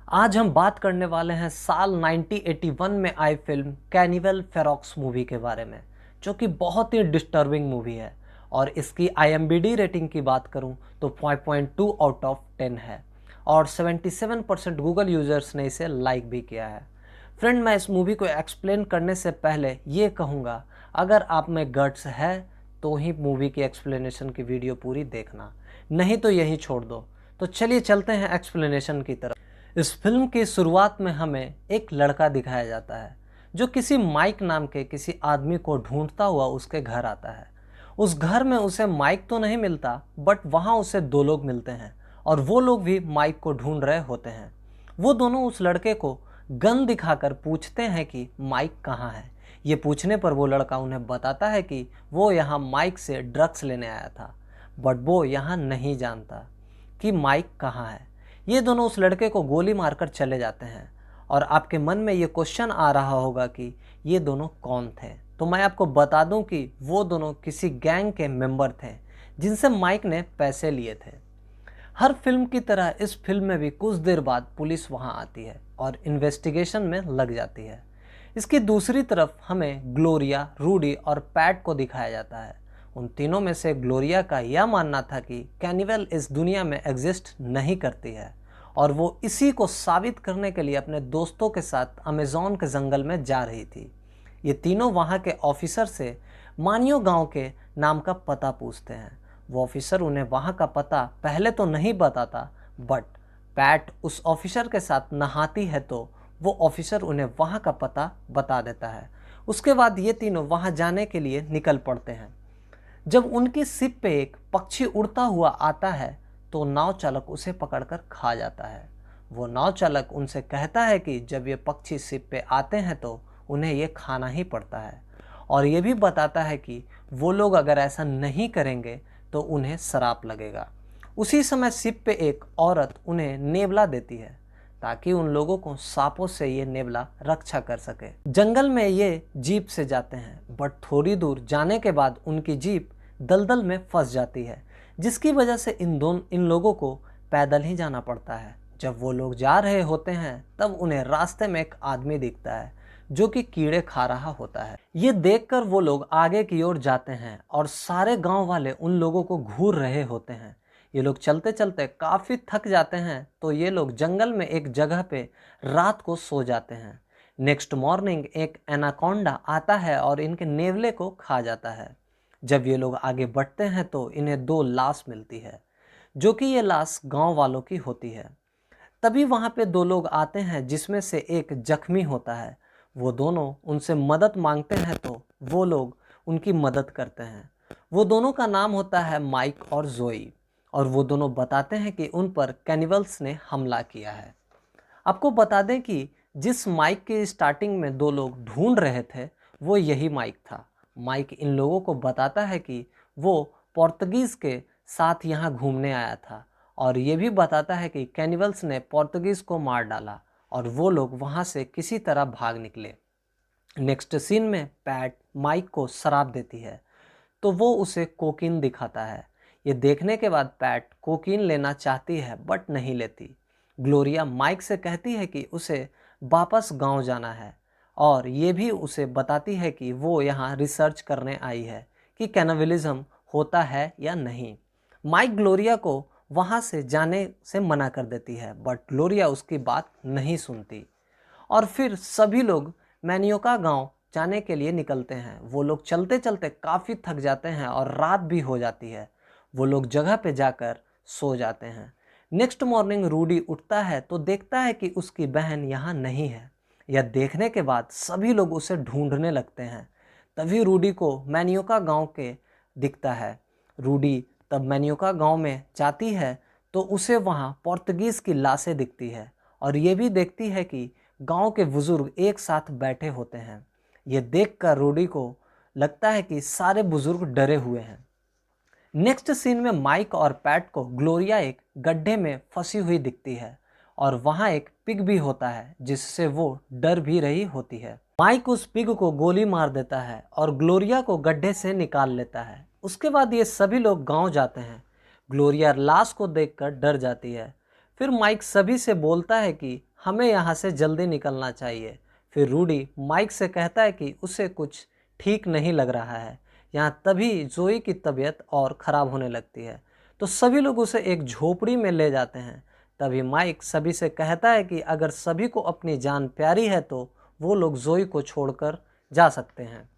आज हम बात करने वाले हैं साल 1981 में आई फिल्म कैनिवल फेरोक्स मूवी के बारे में, जो कि बहुत ही डिस्टर्बिंग मूवी है। और इसकी IMDb रेटिंग की बात करूं तो 5.2 आउट ऑफ 10 है और 77% गूगल यूजर्स ने इसे लाइक भी किया है। फ्रेंड, मैं इस मूवी को एक्सप्लेन करने से पहले ये कहूँगा, अगर आप में गट्स है तो ही मूवी की एक्सप्लेनेशन की वीडियो पूरी देखना, नहीं तो यही छोड़ दो। तो चलिए चलते हैं एक्सप्लेनेशन की तरफ। इस फिल्म की शुरुआत में हमें एक लड़का दिखाया जाता है जो किसी माइक नाम के किसी आदमी को ढूंढता हुआ उसके घर आता है। उस घर में उसे माइक तो नहीं मिलता, बट वहाँ उसे दो लोग मिलते हैं और वो लोग भी माइक को ढूंढ रहे होते हैं। वो दोनों उस लड़के को गन दिखाकर पूछते हैं कि माइक कहाँ है। ये पूछने पर वो लड़का उन्हें बताता है कि वो यहाँ माइक से ड्रग्स लेने आया था, बट वो यहाँ नहीं जानता कि माइक कहाँ है। ये दोनों उस लड़के को गोली मारकर चले जाते हैं और आपके मन में ये क्वेश्चन आ रहा होगा कि ये दोनों कौन थे। तो मैं आपको बता दूं कि वो दोनों किसी गैंग के मेंबर थे जिनसे माइक ने पैसे लिए थे। हर फिल्म की तरह इस फिल्म में भी कुछ देर बाद पुलिस वहां आती है और इन्वेस्टिगेशन में लग जाती है। इसकी दूसरी तरफ हमें ग्लोरिया, रूडी और पैट को दिखाया जाता है। उन तीनों में से ग्लोरिया का यह मानना था कि कैनिवल इस दुनिया में एग्जिस्ट नहीं करती है और वो इसी को साबित करने के लिए अपने दोस्तों के साथ अमेज़न के जंगल में जा रही थी। ये तीनों वहाँ के ऑफिसर से मानियो गांव के नाम का पता पूछते हैं। वो ऑफिसर उन्हें वहाँ का पता पहले तो नहीं बताता, बट पैट उस ऑफिसर के साथ नहाती है तो वो ऑफिसर उन्हें वहाँ का पता बता देता है। उसके बाद ये तीनों वहाँ जाने के लिए निकल पड़ते हैं। जब उनकी शिप पे एक पक्षी उड़ता हुआ आता है तो नाव चालक उसे पकड़कर खा जाता है। वो नाव चालक उनसे कहता है कि जब ये पक्षी शिप पे आते हैं तो उन्हें ये खाना ही पड़ता है, और ये भी बताता है कि वो लोग अगर ऐसा नहीं करेंगे तो उन्हें श्राप लगेगा। उसी समय शिप पे एक औरत उन्हें नेवला देती है ताकि उन लोगों को सांपों से ये नेवला रक्षा कर सके। जंगल में ये जीप से जाते हैं, बट थोड़ी दूर जाने के बाद उनकी जीप दलदल में फंस जाती है, जिसकी वजह से इन लोगों को पैदल ही जाना पड़ता है। जब वो लोग जा रहे होते हैं तब उन्हें रास्ते में एक आदमी दिखता है जो कि कीड़े खा रहा होता है। ये देखकर वो लोग आगे की ओर जाते हैं और सारे गांव वाले उन लोगों को घूर रहे होते हैं। ये लोग चलते चलते काफ़ी थक जाते हैं तो ये लोग जंगल में एक जगह पे रात को सो जाते हैं। नेक्स्ट मॉर्निंग एक एनाकोंडा आता है और इनके नेवले को खा जाता है। जब ये लोग आगे बढ़ते हैं तो इन्हें दो लाश मिलती है, जो कि ये लाश गांव वालों की होती है। तभी वहाँ पे दो लोग आते हैं जिसमें से एक जख्मी होता है। वो दोनों उनसे मदद मांगते हैं तो वो लोग उनकी मदद करते हैं। वो दोनों का नाम होता है माइक और जोई, और वो दोनों बताते हैं कि उन पर कैनिवल्स ने हमला किया है। आपको बता दें कि जिस माइक की स्टार्टिंग में दो लोग ढूंढ रहे थे वो यही माइक था। माइक इन लोगों को बताता है कि वो पोर्तुगीज़ के साथ यहाँ घूमने आया था, और ये भी बताता है कि कैनिवल्स ने पोर्तुगीज़ को मार डाला और वो लोग वहाँ से किसी तरह भाग निकले। नेक्स्ट सीन में पैट माइक को शराब देती है तो वो उसे कोकीन दिखाता है। ये देखने के बाद पैट कोकीन लेना चाहती है बट नहीं लेती। ग्लोरिया माइक से कहती है कि उसे वापस गांव जाना है, और ये भी उसे बताती है कि वो यहाँ रिसर्च करने आई है कि कैनिबलिज्म होता है या नहीं। माइक ग्लोरिया को वहाँ से जाने से मना कर देती है, बट ग्लोरिया उसकी बात नहीं सुनती और फिर सभी लोग मैनियोका गांव जाने के लिए निकलते हैं। वो लोग चलते चलते काफ़ी थक जाते हैं और रात भी हो जाती है। वो लोग जगह पे जाकर सो जाते हैं। नेक्स्ट मॉर्निंग रूडी उठता है तो देखता है कि उसकी बहन यहाँ नहीं है। यह देखने के बाद सभी लोग उसे ढूंढने लगते हैं। तभी रूडी को मैनियोका गांव के दिखता है। रूडी तब मैनियोका गांव में जाती है तो उसे वहाँ पोर्तुगीज़ की लाशें दिखती है, और ये भी देखती है कि गांव के बुजुर्ग एक साथ बैठे होते हैं। ये देखकर रूडी को लगता है कि सारे बुजुर्ग डरे हुए हैं। नेक्स्ट सीन में माइक और पैट को ग्लोरिया एक गड्ढे में फंसी हुई दिखती है, और वहाँ एक पिग भी होता है जिससे वो डर भी रही होती है। माइक उस पिग को गोली मार देता है और ग्लोरिया को गड्ढे से निकाल लेता है। उसके बाद ये सभी लोग गांव जाते हैं। ग्लोरिया लाश को देखकर डर जाती है। फिर माइक सभी से बोलता है कि हमें यहाँ से जल्दी निकलना चाहिए। फिर रूडी माइक से कहता है कि उसे कुछ ठीक नहीं लग रहा है। यहाँ तभी जोई की तबीयत और ख़राब होने लगती है, तो सभी लोग उसे एक झोपड़ी में ले जाते हैं। तभी माइक सभी से कहता है कि अगर सभी को अपनी जान प्यारी है तो वो लोग जोई को छोड़कर जा सकते हैं।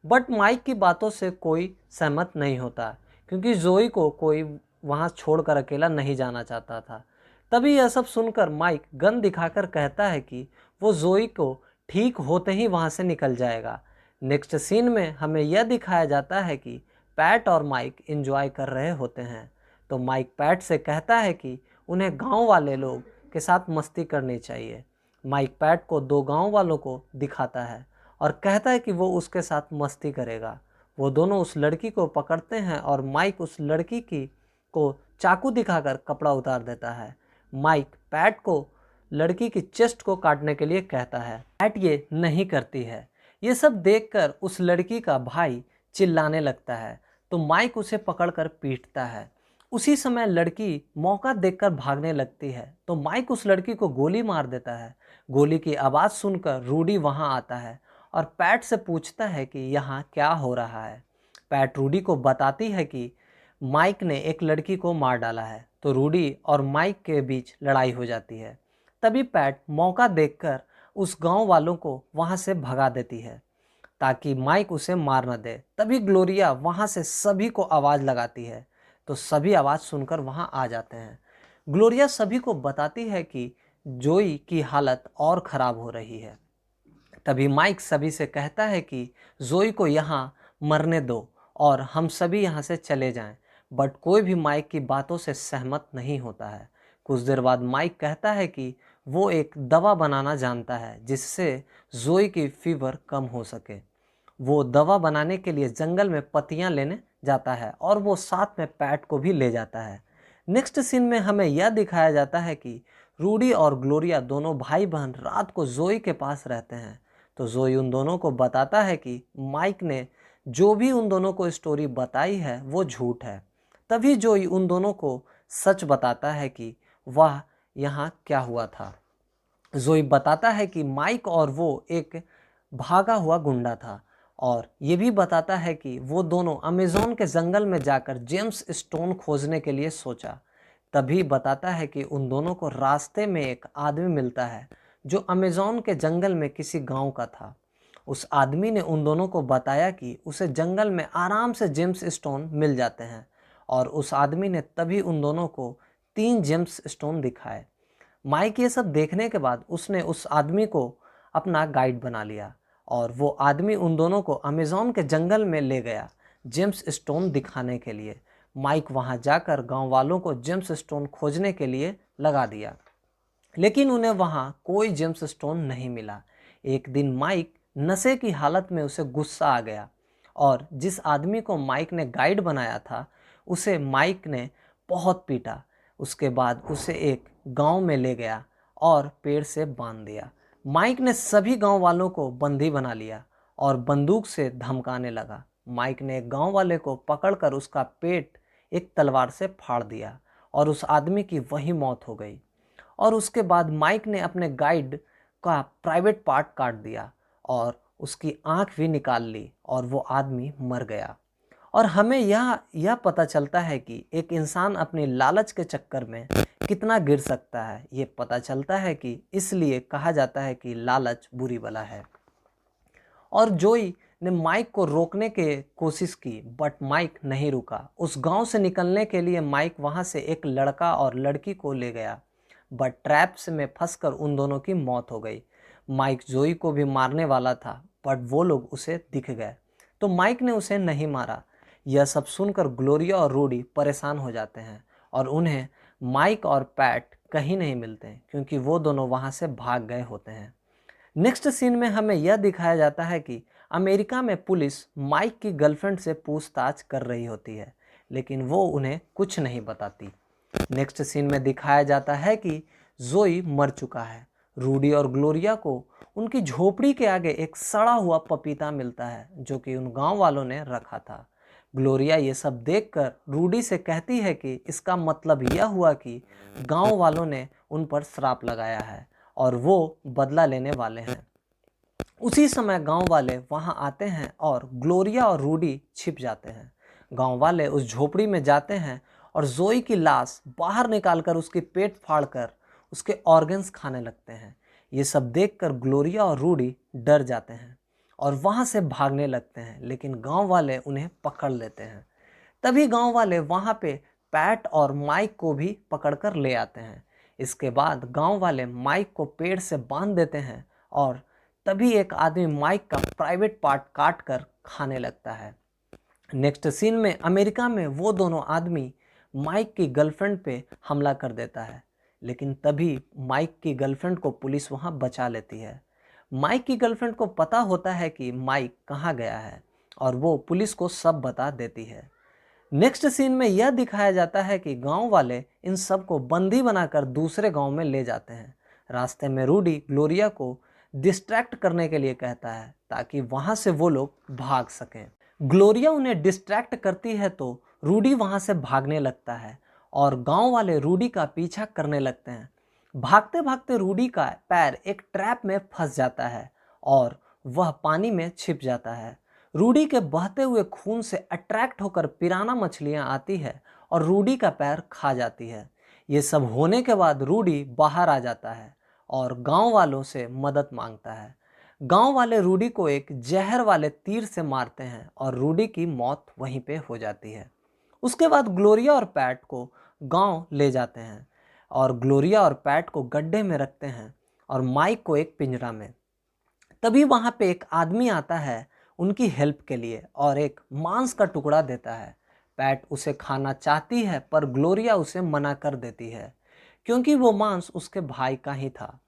बट माइक की बातों से कोई सहमत नहीं होता, क्योंकि जोई को कोई वहाँ छोड़कर अकेला नहीं जाना चाहता था। तभी यह सब सुनकर माइक गन दिखाकर कहता है कि वो जोई को ठीक होते ही वहाँ से निकल जाएगा। नेक्स्ट सीन में हमें यह दिखाया जाता है कि पैट और माइक एंजॉय कर रहे होते हैं। तो माइक पैट से कहता है कि उन्हें गांव वाले लोग के साथ मस्ती करनी चाहिए। माइक पैट को दो गांव वालों को दिखाता है और कहता है कि वो उसके साथ मस्ती करेगा। वो दोनों उस लड़की को पकड़ते हैं और माइक उस लड़की की को चाकू दिखाकर कपड़ा उतार देता है। माइक पैट को लड़की की चेस्ट को काटने के लिए कहता है। पैट ये नहीं करती है। ये सब देखकर उस लड़की का भाई चिल्लाने लगता है, तो माइक उसे पकड़कर पीटता है। उसी समय लड़की मौका देखकर भागने लगती है, तो माइक उस लड़की को गोली मार देता है। गोली की आवाज़ सुनकर रूडी वहाँ आता है और पैट से पूछता है कि यहाँ क्या हो रहा है। पैट रूडी को बताती है कि माइक ने एक लड़की को मार डाला है, तो रूडी और माइक के बीच लड़ाई हो जाती है। तभी पैट मौका देखकर उस गांव वालों को वहां से भगा देती है ताकि माइक उसे मार न दे। तभी ग्लोरिया वहां से सभी को आवाज़ लगाती है, तो सभी आवाज़ सुनकर वहां आ जाते हैं। ग्लोरिया सभी को बताती है कि जोई की हालत और ख़राब हो रही है। तभी माइक सभी से कहता है कि जोई को यहाँ मरने दो और हम सभी यहाँ से चले जाएं। बट कोई भी माइक की बातों से सहमत नहीं होता है। कुछ देर बाद माइक कहता है कि वो एक दवा बनाना जानता है जिससे जोई की फीवर कम हो सके। वो दवा बनाने के लिए जंगल में पत्तियां लेने जाता है और वो साथ में पैट को भी ले जाता है। नेक्स्ट सीन में हमें यह दिखाया जाता है कि रूडी और ग्लोरिया दोनों भाई बहन रात को जोई के पास रहते हैं। तो जोई उन दोनों को बताता है कि माइक ने जो भी उन दोनों को स्टोरी बताई है वो झूठ है। तभी जोई उन दोनों को सच बताता है कि वह यहाँ क्या हुआ था। जोई बताता है कि माइक और वो एक भागा हुआ गुंडा था, और ये भी बताता है कि वो दोनों अमेज़न के जंगल में जाकर जेम्स स्टोन खोजने के लिए सोचा। तभी बताता है कि उन दोनों को रास्ते में एक आदमी मिलता है जो अमेज़न के जंगल में किसी गांव का था। उस आदमी ने उन दोनों को बताया कि उसे जंगल में आराम से जेम्स स्टोन मिल जाते हैं, और उस आदमी ने तभी उन दोनों को 3 जेम्स स्टोन दिखाए। माइक ये सब देखने के बाद उसने उस आदमी को अपना गाइड बना लिया, और वो आदमी उन दोनों को अमेज़न के जंगल में ले गया जेम्स स्टोन दिखाने के लिए। माइक वहाँ जाकर गांव वालों को जेम्स स्टोन खोजने के लिए लगा दिया, लेकिन उन्हें वहाँ कोई जेम्स स्टोन नहीं मिला। एक दिन माइक नशे की हालत में उसे गुस्सा आ गया, और जिस आदमी को माइक ने गाइड बनाया था उसे माइक ने बहुत पीटा। उसके बाद उसे एक गांव में ले गया और पेड़ से बांध दिया। माइक ने सभी गांव वालों को बंदी बना लिया और बंदूक से धमकाने लगा। माइक ने एक गांव वाले को पकड़कर उसका पेट एक तलवार से फाड़ दिया, और उस आदमी की वही मौत हो गई। और उसके बाद माइक ने अपने गाइड का प्राइवेट पार्ट काट दिया और उसकी आंख भी निकाल ली, और वो आदमी मर गया। और हमें यह पता चलता है कि एक इंसान अपनी लालच के चक्कर में कितना गिर सकता है। ये पता चलता है कि इसलिए कहा जाता है कि लालच बुरी बला है। और जोई ने माइक को रोकने की कोशिश की, बट माइक नहीं रुका। उस गांव से निकलने के लिए माइक वहां से एक लड़का और लड़की को ले गया, बट ट्रैप्स में फंसकर उन दोनों की मौत हो गई। माइक जोई को भी मारने वाला था, बट वो लोग उसे दिख गए, तो माइक ने उसे नहीं मारा। यह सब सुनकर ग्लोरिया और रूडी परेशान हो जाते हैं, और उन्हें माइक और पैट कहीं नहीं मिलते क्योंकि वो दोनों वहाँ से भाग गए होते हैं। नेक्स्ट सीन में हमें यह दिखाया जाता है कि अमेरिका में पुलिस माइक की गर्लफ्रेंड से पूछताछ कर रही होती है, लेकिन वो उन्हें कुछ नहीं बताती। नेक्स्ट सीन में दिखाया जाता है कि जोई मर चुका है। रूडी और ग्लोरिया को उनकी झोपड़ी के आगे एक सड़ा हुआ पपीता मिलता है जो कि उन गांव वालों ने रखा था। ग्लोरिया ये सब देखकर रूडी से कहती है कि इसका मतलब यह हुआ कि गांव वालों ने उन पर श्राप लगाया है और वो बदला लेने वाले हैं। उसी समय गांव वाले वहां आते हैं और ग्लोरिया और रूडी छिप जाते हैं। गांव वाले उस झोपड़ी में जाते हैं और जोई की लाश बाहर निकालकर उसकी पेट फाड़कर उसके ऑर्गन्स खाने लगते हैं। ये सब देखकर ग्लोरिया और रूडी डर जाते हैं और वहां से भागने लगते हैं, लेकिन गांव वाले उन्हें पकड़ लेते हैं। तभी गांव वाले वहां पे पैट और माइक को भी पकड़कर ले आते हैं। इसके बाद गांव वाले माइक को पेड़ से बांध देते हैं और तभी एक आदमी माइक का प्राइवेट पार्ट काट कर खाने लगता है। नेक्स्ट सीन में अमेरिका में वो दोनों आदमी माइक की गर्लफ्रेंड पे हमला कर देता है, लेकिन तभी माइक की गर्लफ्रेंड को पुलिस वहां बचा लेती है। माइक की गर्लफ्रेंड को पता होता है कि माइक कहाँ गया है और वो पुलिस को सब बता देती है। नेक्स्ट सीन में यह दिखाया जाता है कि गांव वाले इन सब को बंदी बनाकर दूसरे गांव में ले जाते हैं। रास्ते में रूडी ग्लोरिया को डिस्ट्रैक्ट करने के लिए कहता है ताकि वहां से वो लोग भाग सकें। ग्लोरिया उन्हें डिस्ट्रैक्ट करती है तो रूडी वहां से भागने लगता है और गांव वाले रूडी का पीछा करने लगते हैं। भागते भागते रूडी का पैर एक ट्रैप में फंस जाता है और वह पानी में छिप जाता है। रूडी के बहते हुए खून से अट्रैक्ट होकर पिराना मछलियां आती है और रूडी का पैर खा जाती है। ये सब होने के बाद रूडी बाहर आ जाता है और गांव वालों से मदद मांगता है। गांव वाले रूडी को एक जहर वाले तीर से मारते हैं और रूडी की मौत वहीं पे हो जाती है। उसके बाद ग्लोरिया और पैट को गांव ले जाते हैं और ग्लोरिया और पैट को गड्ढे में रखते हैं और माइक को एक पिंजरा में। तभी वहां पे एक आदमी आता है उनकी हेल्प के लिए और एक मांस का टुकड़ा देता है। पैट उसे खाना चाहती है पर ग्लोरिया उसे मना कर देती है क्योंकि वो मांस उसके भाई का ही था।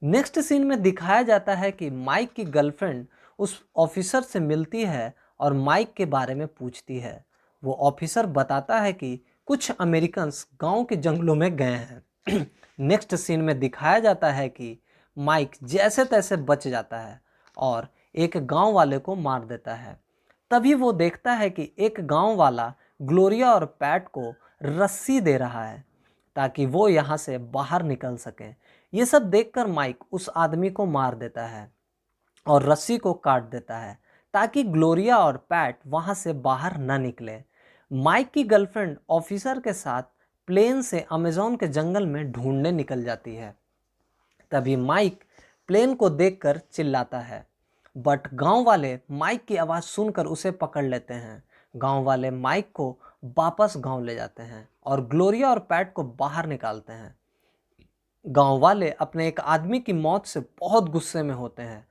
नेक्स्ट सीन में दिखाया जाता है कि माइक की गर्लफ्रेंड उस ऑफिसर से मिलती है और माइक के बारे में पूछती है। वो ऑफिसर बताता है कि कुछ अमेरिकन्स गांव के जंगलों में गए हैं। नेक्स्ट सीन में दिखाया जाता है कि माइक जैसे तैसे बच जाता है और एक गांव वाले को मार देता है। तभी वो देखता है कि एक गांव वाला ग्लोरिया और पैट को रस्सी दे रहा है ताकि वो यहाँ से बाहर निकल सके। ये सब देखकर माइक उस आदमी को मार देता है और रस्सी को काट देता है ताकि ग्लोरिया और पैट वहाँ से बाहर न निकले। माइक की गर्लफ्रेंड ऑफिसर के साथ प्लेन से अमेज़न के जंगल में ढूंढने निकल जाती है। तभी माइक प्लेन को देखकर चिल्लाता है, बट गांव वाले माइक की आवाज़ सुनकर उसे पकड़ लेते हैं। गांव वाले माइक को वापस गांव ले जाते हैं और ग्लोरिया और पैट को बाहर निकालते हैं। गांव वाले अपने एक आदमी की मौत से बहुत गुस्से में होते हैं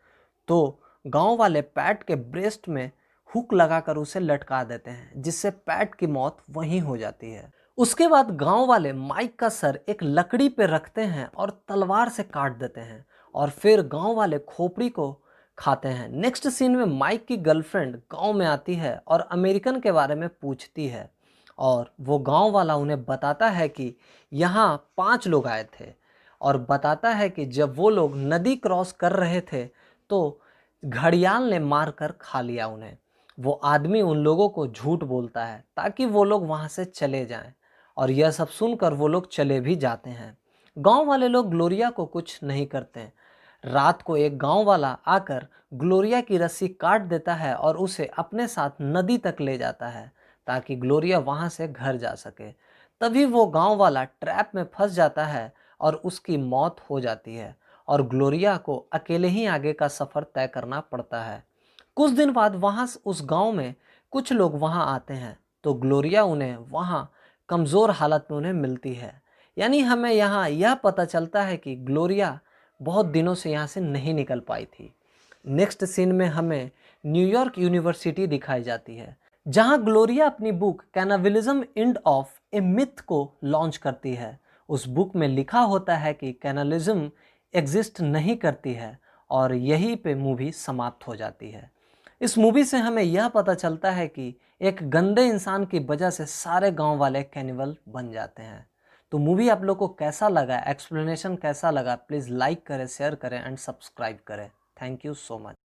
तो गांव वाले पैट के ब्रेस्ट में हुक लगाकर उसे लटका देते हैं, जिससे पैट की मौत वहीं हो जाती है। उसके बाद गांव वाले माइक का सर एक लकड़ी पे रखते हैं और तलवार से काट देते हैं और फिर गांव वाले खोपड़ी को खाते हैं। नेक्स्ट सीन में माइक की गर्लफ्रेंड गांव में आती है और अमेरिकन के बारे में पूछती है और वो गांव वाला उन्हें बताता है कि यहाँ 5 लोग आए थे और बताता है कि जब वो लोग नदी क्रॉस कर रहे थे तो घड़ियाल ने मार कर खा लिया उन्हें। वो आदमी उन लोगों को झूठ बोलता है ताकि वो लोग वहाँ से चले जाएं और यह सब सुनकर वो लोग चले भी जाते हैं। गांव वाले लोग ग्लोरिया को कुछ नहीं करते। रात को एक गांव वाला आकर ग्लोरिया की रस्सी काट देता है और उसे अपने साथ नदी तक ले जाता है ताकि ग्लोरिया वहां से घर जा सके। तभी वो गांव वाला ट्रैप में फंस जाता है और उसकी मौत हो जाती है और ग्लोरिया को अकेले ही आगे का सफ़र तय करना पड़ता है। कुछ दिन बाद वहाँ उस गांव में कुछ लोग वहाँ आते हैं तो ग्लोरिया उन्हें वहाँ कमज़ोर हालत में उन्हें मिलती है। यानी हमें यहाँ यह पता चलता है कि ग्लोरिया बहुत दिनों से यहाँ से नहीं निकल पाई थी। नेक्स्ट सीन में हमें न्यूयॉर्क यूनिवर्सिटी दिखाई जाती है जहाँ ग्लोरिया अपनी book cannibalism end of a myth को लॉन्च करती है। उस बुक में लिखा होता है कि कैनालिज्म एग्जिस्ट नहीं करती है और यहीं पे मूवी समाप्त हो जाती है। इस मूवी से हमें यह पता चलता है कि एक गंदे इंसान की वजह से सारे गांव वाले कैनिबल बन जाते हैं। तो मूवी आप लोग को कैसा लगा, एक्सप्लेनेशन कैसा लगा, प्लीज़ लाइक करें, शेयर करें एंड सब्सक्राइब करें। Thank you so much.